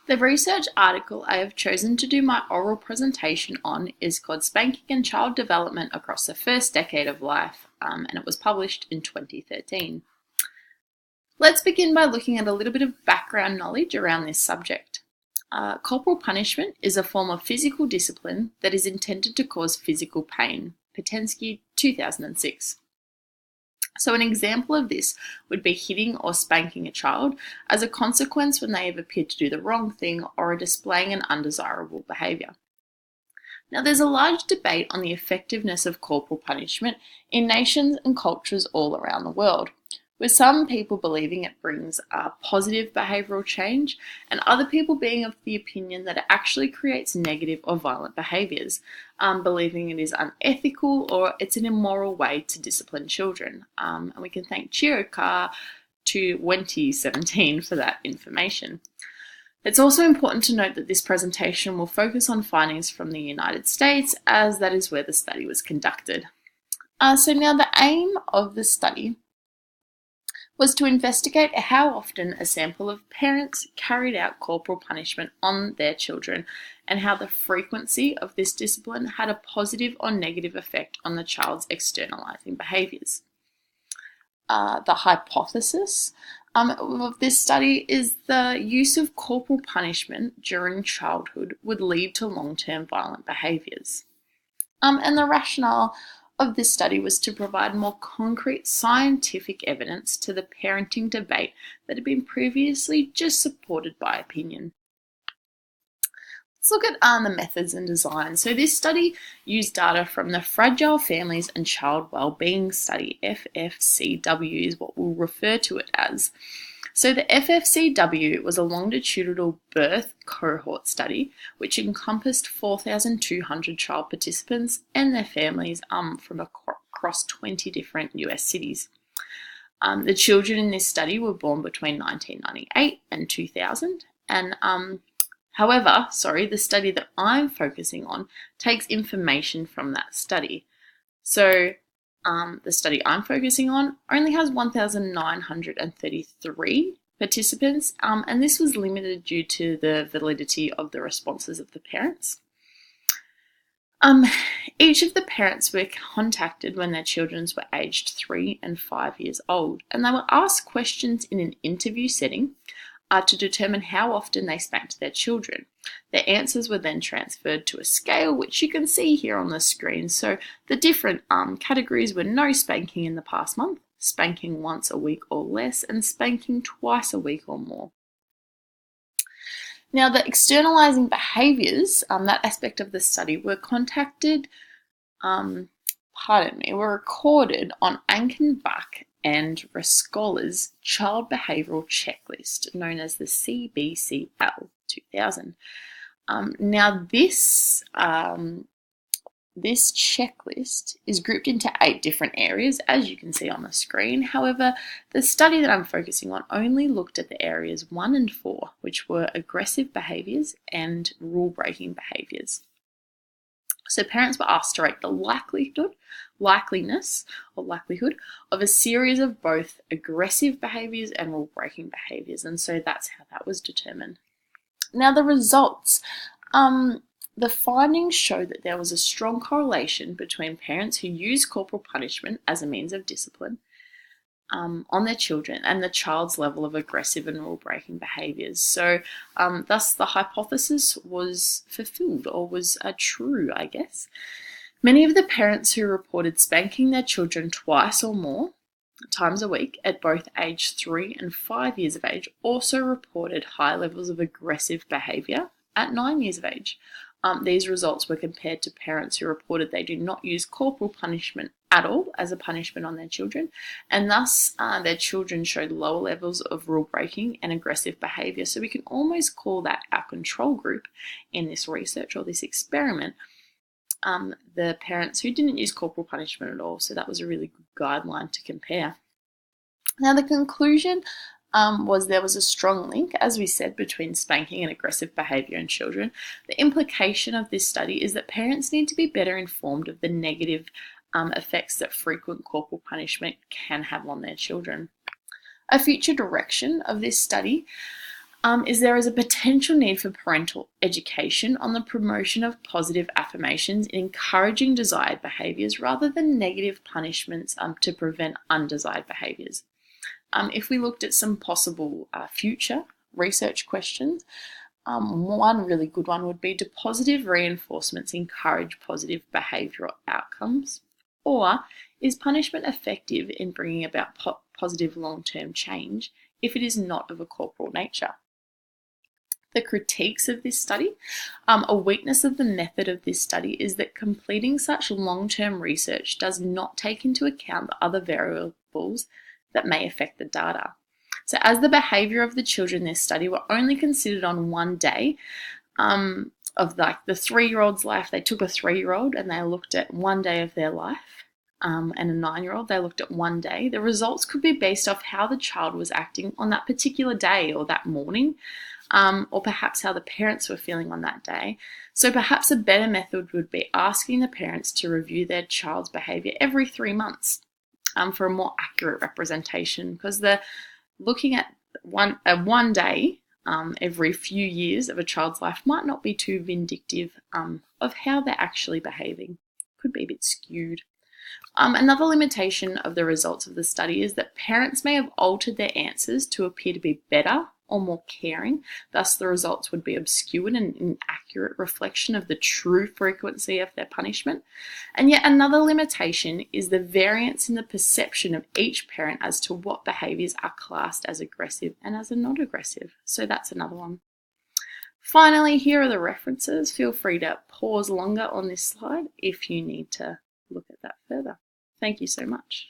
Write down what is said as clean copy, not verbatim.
The research article I have chosen to do my oral presentation on is called Spanking and Child Development Across the First Decade of Life, and it was published in 2013. Let's begin by looking at a little bit of background knowledge around this subject. Corporal punishment is a form of physical discipline that is intended to cause physical pain. Patensky, 2006. So an example of this would be hitting or spanking a child as a consequence when they have appeared to do the wrong thing or are displaying an undesirable behaviour. Now, there's a large debate on the effectiveness of corporal punishment in nations and cultures all around the world, with some people believing it brings a positive behavioural change and other people being of the opinion that it actually creates negative or violent behaviours, believing it is unethical or it's an immoral way to discipline children. And we can thank Chirokar 2017 for that information. It's also important to note that this presentation will focus on findings from the United States, as that is where the study was conducted. So now the aim of the study was to investigate how often a sample of parents carried out corporal punishment on their children and how the frequency of this discipline had a positive or negative effect on the child's externalizing behaviours. The hypothesis of this study is the use of corporal punishment during childhood would lead to long-term violent behaviours. And the rationale of this study was to provide more concrete scientific evidence to the parenting debate that had been previously just supported by opinion. Let's look at the methods and design. So this study used data from the Fragile Families and Child Wellbeing Study, FFCW is what we'll refer to it as. So the FFCW was a longitudinal birth cohort study which encompassed 4,200 child participants and their families from across 20 different US cities. The children in this study were born between 1998 and 2000, and the study that I'm focusing on takes information from that study. So the study I'm focusing on only has 1,933 participants, and this was limited due to the validity of the responses of the parents. Each of the parents were contacted when their children were aged 3 and 5 years old, and they were asked questions in an interview setting to determine how often they spanked their children. Their answers were then transferred to a scale, which you can see here on the screen. So the different categories were no spanking in the past month, spanking once a week or less, and spanking twice a week or more. Now, the externalizing behaviours, that aspect of the study, were recorded on Ankenbach and Rescola's Child Behavioural Checklist, known as the CBCL 2000. Now, this checklist is grouped into 8 different areas, as you can see on the screen. However, the study that I'm focusing on only looked at the areas 1 and 4, which were aggressive behaviours and rule-breaking behaviours. So parents were asked to rate the likelihood of a series of both aggressive behaviours and rule-breaking behaviours, and so that's how that was determined. Now, the results. The findings show that there was a strong correlation between parents who use corporal punishment as a means of discipline on their children and the child's level of aggressive and rule-breaking behaviours. So thus the hypothesis was fulfilled, or was true, I guess. Many of the parents who reported spanking their children twice or more times a week at both age 3 and 5 years of age also reported high levels of aggressive behaviour at 9 years of age. These results were compared to parents who reported they do not use corporal punishment at all as a punishment on their children, and thus their children showed lower levels of rule-breaking and aggressive behaviour. So we can almost call that our control group in this research or this experiment, the parents who didn't use corporal punishment at all. So that was a really good guideline to compare. Now, the conclusion was there was a strong link, as we said, between spanking and aggressive behaviour in children. The implication of this study is that parents need to be better informed of the negative effects that frequent corporal punishment can have on their children. A future direction of this study is there is a potential need for parental education on the promotion of positive affirmations in encouraging desired behaviours rather than negative punishments to prevent undesired behaviours. If we looked at some possible future research questions, one really good one would be, do positive reinforcements encourage positive behavioural outcomes? Or is punishment effective in bringing about positive long-term change if it is not of a corporal nature? The critiques of this study. A weakness of the method of this study is that completing such long-term research does not take into account the other variables that may affect the data. So as the behaviour of the children in this study were only considered on one day of like the 3-year-old's life, they took a 3-year-old and they looked at one day of their life, and a 9-year-old, they looked at one day. The results could be based off how the child was acting on that particular day or that morning, or perhaps how the parents were feeling on that day. So perhaps a better method would be asking the parents to review their child's behaviour every 3 months for a more accurate representation, because they're looking at one day every few years of a child's life might not be too vindictive of how they're actually behaving. Could be a bit skewed. Another limitation of the results of the study is that parents may have altered their answers to appear to be better or more caring. Thus, the results would be obscured and an inaccurate reflection of the true frequency of their punishment. And yet another limitation is the variance in the perception of each parent as to what behaviours are classed as aggressive and as not aggressive. So that's another one. Finally, here are the references. Feel free to pause longer on this slide if you need to look at that further. Thank you so much.